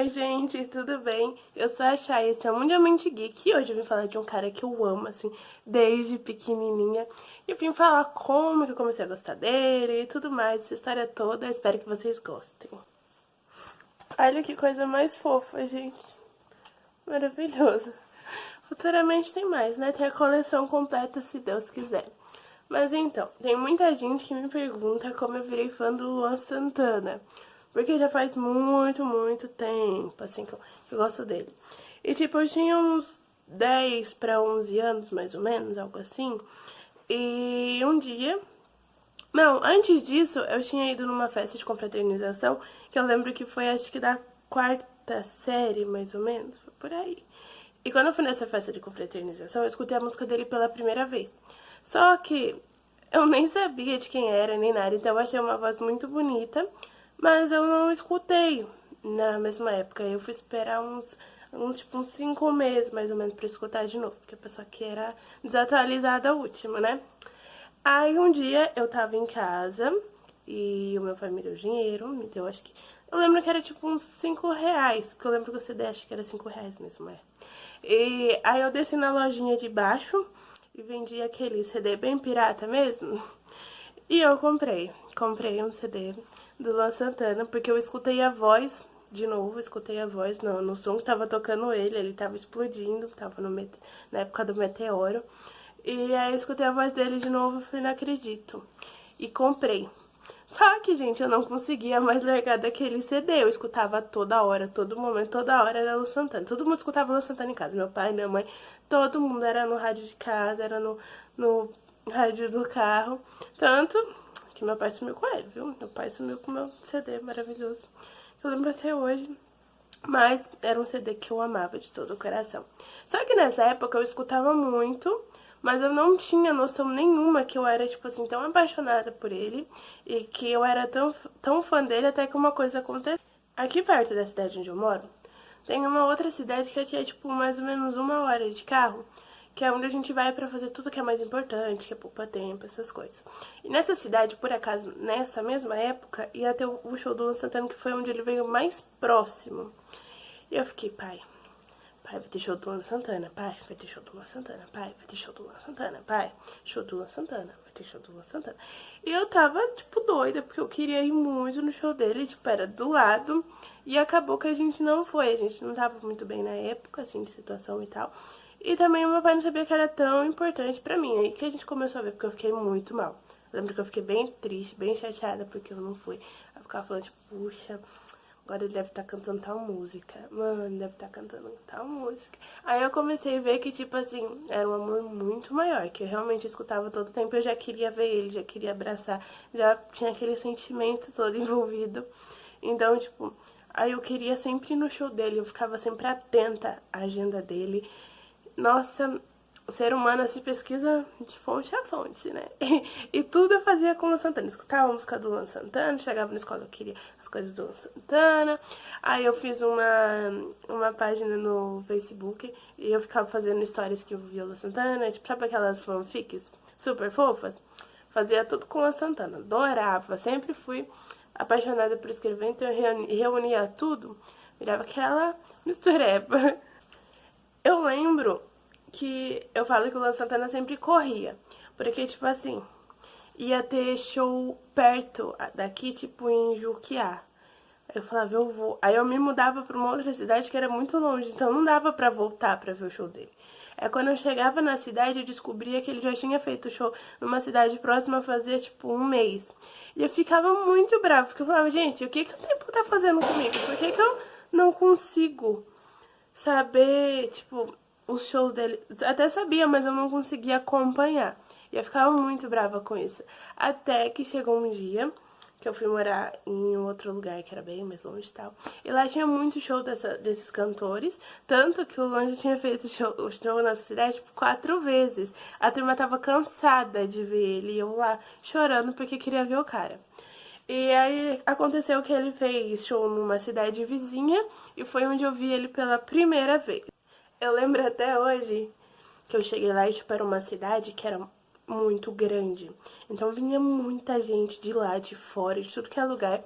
Oi, gente, tudo bem? Eu sou a Chay, esse é o Mundialmente Geek e hoje eu vim falar de um cara que eu amo, assim, desde pequenininha. E eu vim falar como que eu comecei a gostar dele e tudo mais, essa história toda, eu espero que vocês gostem. Olha que coisa mais fofa, gente. Maravilhoso. Futuramente tem mais, né? Tem a coleção completa, se Deus quiser. Mas então, tem muita gente que me pergunta como eu virei fã do Luan Santana. Porque já faz muito tempo, assim, que eu gosto dele. E, tipo, eu tinha uns 10 para 11 anos, mais ou menos, algo assim. E um dia... Não, antes disso, eu tinha ido numa festa de confraternização, que eu lembro que foi, acho que da quarta série, mais ou menos, foi por aí. E quando eu fui nessa festa de confraternização, eu escutei a música dele pela primeira vez. Só que eu nem sabia de quem era, nem nada, então eu achei uma voz muito bonita, mas eu não escutei na mesma época. Eu fui esperar uns 5 meses, mais ou menos, pra escutar de novo, porque a pessoa que era desatualizada a última, né? Aí um dia eu tava em casa e o meu pai me deu dinheiro, me deu, acho que... Eu lembro que era tipo uns 5 reais, porque eu lembro que o CD acho que era 5 reais mesmo, é. E aí eu desci na lojinha de baixo e vendi aquele CD bem pirata mesmo. E eu comprei um CD do Luan Santana, porque eu escutei a voz, de novo, escutei a voz no som que tava tocando ele tava explodindo, tava na época do Meteoro. E aí eu escutei a voz dele de novo e falei, não acredito. E comprei. Só que, gente, eu não conseguia mais largar daquele CD. Eu escutava toda hora, todo momento, toda hora era Lu Santana. Todo mundo escutava Lu Santana em casa. Meu pai, minha mãe, todo mundo era no rádio de casa, era no rádio do carro. Tanto que meu pai sumiu com ele, viu? Meu pai sumiu com o meu CD maravilhoso. Eu lembro até hoje. Mas era um CD que eu amava de todo o coração. Só que nessa época eu escutava muito, mas eu não tinha noção nenhuma que eu era, tipo assim, tão apaixonada por ele e que eu era tão fã dele até que uma coisa aconteceu. Aqui perto da cidade onde eu moro, tem uma outra cidade que é, tipo, mais ou menos 1 hora de carro, que é onde a gente vai pra fazer tudo que é mais importante, que é poupa tempo, essas coisas. E nessa cidade, por acaso, nessa mesma época, ia ter o show do Luan Santana, que foi onde ele veio mais próximo. E eu fiquei, pai, vai ter show do Luan Santana, pai, vai ter show do Luan Santana, pai, vai ter show do Luan Santana, pai, show do Luan Santana, vai ter show do Luan Santana. E eu tava, tipo, doida, porque eu queria ir muito no show dele, tipo, era do lado. E acabou que a gente não foi, a gente não tava muito bem na época, assim, de situação e tal. E também o meu pai não sabia que era tão importante pra mim, aí que a gente começou a ver, porque eu fiquei muito mal. Eu lembro que eu fiquei bem triste, bem chateada porque eu não fui. Eu ficava falando, tipo, puxa, agora ele deve estar cantando tal música. Mano, ele deve estar cantando tal música. Aí eu comecei a ver que, tipo assim, era um amor muito maior, que eu realmente escutava todo o tempo. Eu já queria ver ele, já queria abraçar, já tinha aquele sentimento todo envolvido. Então, tipo, aí eu queria sempre ir no show dele, eu ficava sempre atenta à agenda dele. Nossa, o ser humano se pesquisa de fonte a fonte, né? E tudo eu fazia com o Luan Santana. Escutava a música do Luan Santana, chegava na escola, eu queria as coisas do Luan Santana. Aí eu fiz uma página no Facebook e eu ficava fazendo stories que eu via o Luan Santana, tipo, sabe aquelas fanfics super fofas? Fazia tudo com o Luan Santana, adorava, sempre fui apaixonada por escrever, então eu reunia tudo, virava aquela mistureba. Eu lembro que eu falo que o Luan Santana sempre corria, porque, tipo assim, ia ter show perto daqui, tipo em Juquiá. Aí eu falava, eu vou. Aí eu me mudava pra uma outra cidade que era muito longe, então não dava pra voltar pra ver o show dele. Aí quando eu chegava na cidade, eu descobria que ele já tinha feito show numa cidade próxima fazia, tipo, 1 mês. E eu ficava muito brava, porque eu falava, gente, o que que o tempo tá fazendo comigo? Por que que eu não consigo saber, tipo, os shows dele? Até sabia, mas eu não conseguia acompanhar. E eu ficava muito brava com isso. Até que chegou um dia que eu fui morar em outro lugar que era bem mais longe e tal. E lá tinha muito show desses cantores. Tanto que o Luan já tinha feito o show na cidade tipo, 4 vezes. A turma tava cansada de ver ele e eu lá chorando porque queria ver o cara. E aí aconteceu que ele fez show numa cidade vizinha e foi onde eu vi ele pela primeira vez. Eu lembro até hoje que eu cheguei lá e tipo, era uma cidade que era muito grande. Então vinha muita gente de lá, de fora, de tudo que é lugar.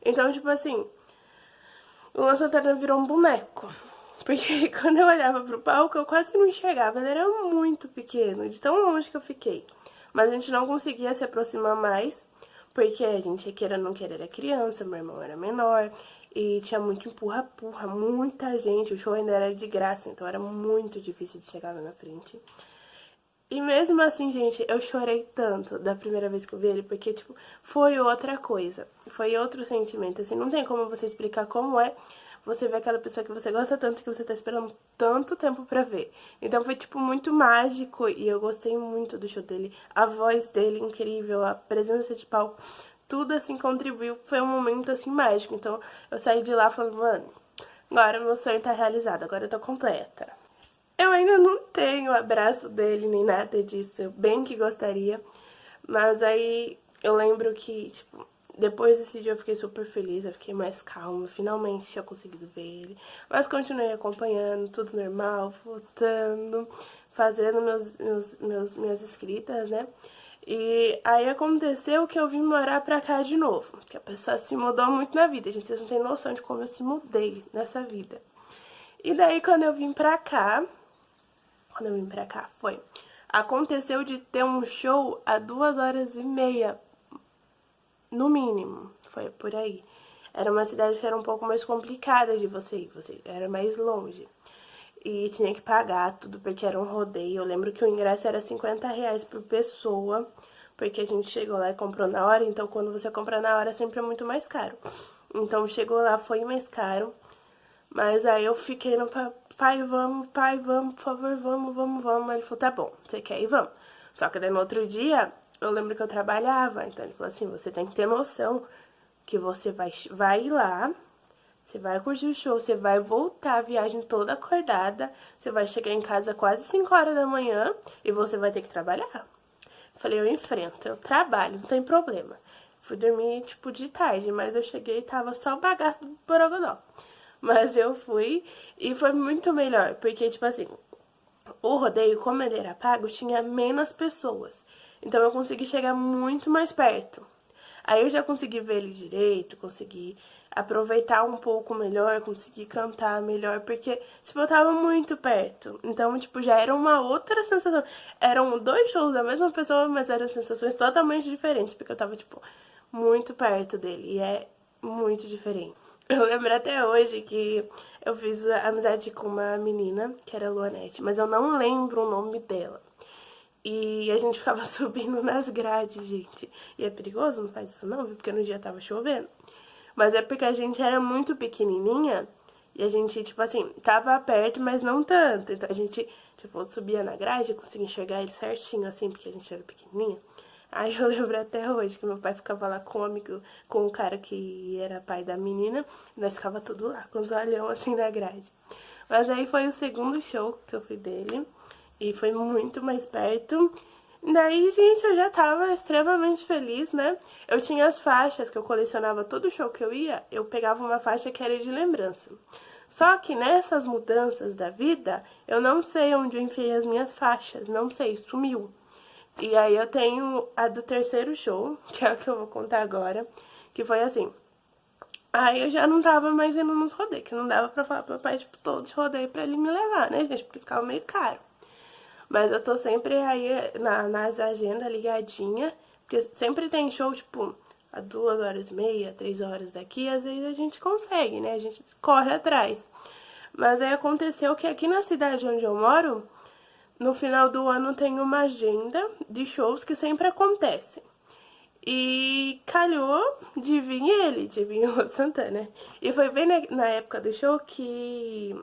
Então, tipo assim, o Luan Santana virou um boneco. Porque quando eu olhava pro palco, eu quase não enxergava. Ele era muito pequeno, de tão longe que eu fiquei. Mas a gente não conseguia se aproximar mais, porque a gente, queira ou não querer, era criança, meu irmão era menor. E tinha muito empurra-purra, muita gente. O show ainda era de graça, então era muito difícil de chegar lá na frente. E mesmo assim, gente, eu chorei tanto da primeira vez que eu vi ele, porque, tipo, foi outra coisa. Foi outro sentimento, assim, não tem como você explicar como é você ver aquela pessoa que você gosta tanto, que você tá esperando tanto tempo pra ver. Então foi, tipo, muito mágico e eu gostei muito do show dele. A voz dele incrível, a presença de palco, tudo, assim, contribuiu. Foi um momento, assim, mágico. Então eu saí de lá falando, mano, agora meu sonho tá realizado, agora eu tô completa. Eu ainda não tenho o abraço dele nem nada disso, eu bem que gostaria. Mas aí eu lembro que, tipo, depois desse dia eu fiquei super feliz, eu fiquei mais calma, finalmente tinha conseguido ver ele. Mas continuei acompanhando, tudo normal, voltando, fazendo minhas escritas, né? E aí aconteceu que eu vim morar pra cá de novo, que a pessoa se mudou muito na vida, gente, vocês não têm noção de como eu se mudei nessa vida. E daí quando eu vim pra cá, foi. Aconteceu de ter um show a 2 horas e meia, no mínimo. Foi por aí. Era uma cidade que era um pouco mais complicada de você ir, era mais longe. E tinha que pagar tudo porque era um rodeio. Eu lembro que o ingresso era R$ 50 por pessoa, porque a gente chegou lá e comprou na hora, então quando você compra na hora sempre é muito mais caro. Então chegou lá, foi mais caro. Mas aí eu fiquei no pai, vamos, por favor, vamos. Aí ele falou, tá bom, você quer ir, vamos. Só que daí no outro dia, eu lembro que eu trabalhava, então ele falou assim, você tem que ter noção que você vai ir lá, você vai curtir o show, você vai voltar a viagem toda acordada, você vai chegar em casa quase 5 horas da manhã e você vai ter que trabalhar. Eu falei, eu enfrento, eu trabalho, não tem problema. Fui dormir, tipo, de tarde, mas eu cheguei e tava só o bagaço do borogodó. Mas eu fui e foi muito melhor, porque, tipo assim, o rodeio, como ele era pago, tinha menos pessoas. Então eu consegui chegar muito mais perto. Aí eu já consegui ver ele direito, consegui aproveitar um pouco melhor, consegui cantar melhor, porque, tipo, eu tava muito perto. Então, tipo, já era uma outra sensação. Eram 2 shows da mesma pessoa, mas eram sensações totalmente diferentes, porque eu tava, tipo, muito perto dele. E é muito diferente. Eu lembro até hoje que eu fiz amizade com uma menina, que era Luanete, mas eu não lembro o nome dela. E a gente ficava subindo nas grades, gente. E é perigoso, não faz isso não, viu? Porque no dia tava chovendo. Mas é porque a gente era muito pequenininha e a gente, tipo assim, tava perto, mas não tanto. Então a gente, tipo, subia na grade e conseguia enxergar ele certinho, assim, porque a gente era pequenininha. Aí eu lembro até hoje que meu pai ficava lá cômico com o cara que era pai da menina. E nós ficava tudo lá, com os olhão assim na grade. Mas aí foi o segundo show que eu fui dele. E foi muito mais perto. Daí, gente, eu já tava extremamente feliz, né? Eu tinha as faixas que eu colecionava, todo show que eu ia, eu pegava uma faixa que era de lembrança. Só que nessas mudanças da vida, eu não sei onde eu enfiei as minhas faixas, não sei, sumiu. E aí eu tenho a do terceiro show, que é o que eu vou contar agora, que foi assim. Aí eu já não tava mais indo nos rodeios, que não dava pra falar pro meu pai, tipo, todos os rodeios pra ele me levar, né, gente? Porque ficava meio caro. Mas eu tô sempre aí nas agendas ligadinha, porque sempre tem show, tipo, a 2 horas e meia, 3 horas daqui, às vezes a gente consegue, né? A gente corre atrás. Mas aí aconteceu que aqui na cidade onde eu moro, no final do ano tem uma agenda de shows que sempre acontecem. E calhou de vir ele, de vir o Santana. E foi bem na época do show que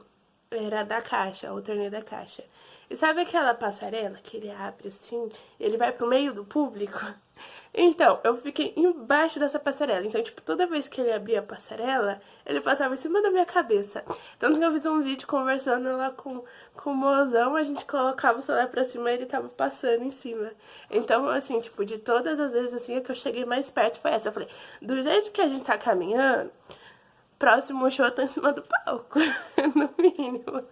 era da Caixa, o torneio da Caixa. E sabe aquela passarela que ele abre assim, ele vai pro meio do público? Então, eu fiquei embaixo dessa passarela. Então, tipo, toda vez que ele abria a passarela, ele passava em cima da minha cabeça. Tanto que eu fiz um vídeo conversando lá com o mozão, a gente colocava o celular pra cima e ele tava passando em cima. Então, assim, tipo, de todas as vezes assim que eu cheguei mais perto foi essa. Eu falei, do jeito que a gente tá caminhando, próximo show eu tô em cima do palco, no mínimo.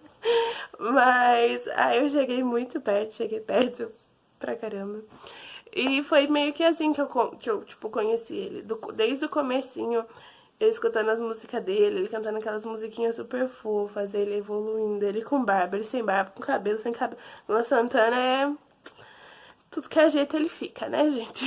Mas aí eu cheguei perto pra caramba. E foi meio que assim que eu tipo, conheci ele, desde o comecinho. eu escutando as músicas dele, ele cantando aquelas musiquinhas super fofas, ele evoluindo, ele com barba, ele sem barba, com cabelo, sem cabelo. Luan Santana é tudo que ajeita ele fica, né, gente?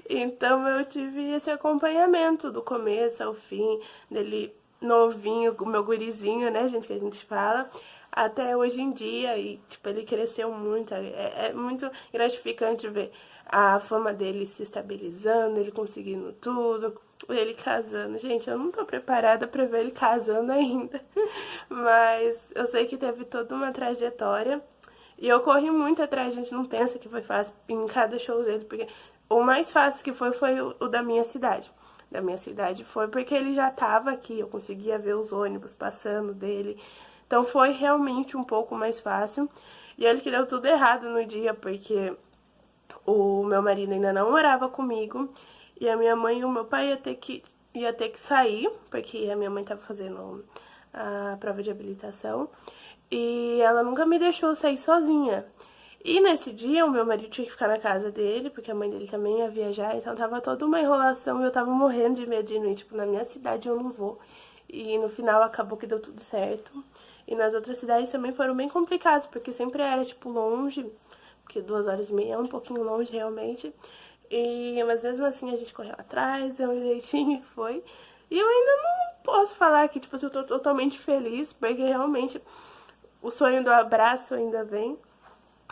Então eu tive esse acompanhamento do começo ao fim, dele novinho, o meu gurizinho, né, gente, que a gente fala, até hoje em dia. E, tipo, ele cresceu muito, é muito gratificante ver a fama dele se estabilizando, ele conseguindo tudo, ele casando. Gente, eu não tô preparada pra ver ele casando ainda, mas eu sei que teve toda uma trajetória. E eu corri muito atrás, a gente não pensa que foi fácil em cada show dele, porque o mais fácil que foi o da minha cidade. Da minha cidade foi porque ele já tava aqui, eu conseguia ver os ônibus passando dele. Então foi realmente um pouco mais fácil. E olha que deu tudo errado no dia, porque o meu marido ainda não morava comigo, e a minha mãe e o meu pai ia ter que sair, porque a minha mãe tava fazendo a prova de habilitação. E ela nunca me deixou sair sozinha. E nesse dia o meu marido tinha que ficar na casa dele, porque a mãe dele também ia viajar, então tava toda uma enrolação e eu tava morrendo de medo de ir, tipo, na minha cidade eu não vou. E no final acabou que deu tudo certo. E nas outras cidades também foram bem complicados, porque sempre era, tipo, longe, porque 2 horas e meia é um pouquinho longe realmente. Mas mesmo assim a gente correu atrás, deu um jeitinho e foi. E eu ainda não posso falar que, tipo, eu tô totalmente feliz, porque realmente o sonho do abraço ainda vem.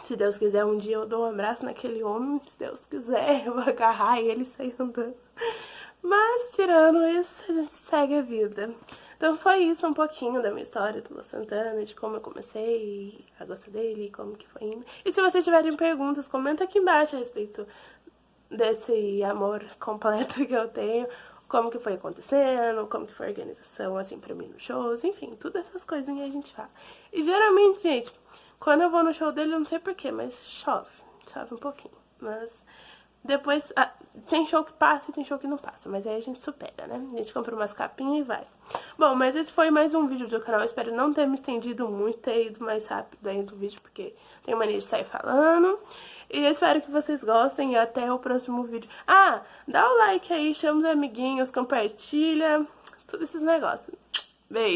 Se Deus quiser, um dia eu dou um abraço naquele homem. Se Deus quiser, eu vou agarrar ele e sair andando. Mas, tirando isso, a gente segue a vida. Então foi isso um pouquinho da minha história do Luan Santana, de como eu comecei a gostar dele, como que foi indo. E se vocês tiverem perguntas, comenta aqui embaixo a respeito desse amor completo que eu tenho. Como que foi acontecendo, como que foi a organização, assim, pra mim nos shows, enfim, todas essas coisinhas a gente fala. E geralmente, gente, quando eu vou no show dele, eu não sei porquê, mas chove um pouquinho. Mas depois, tem show que passa e tem show que não passa, mas aí a gente supera, né? A gente compra umas capinhas e vai. Bom, mas esse foi mais um vídeo do canal, eu espero não ter me estendido muito, ter ido mais rápido aí do vídeo, porque tenho mania de sair falando. E eu espero que vocês gostem e até o próximo vídeo. Dá o like aí, chama os amiguinhos, compartilha, todos esses negócios. Beijo!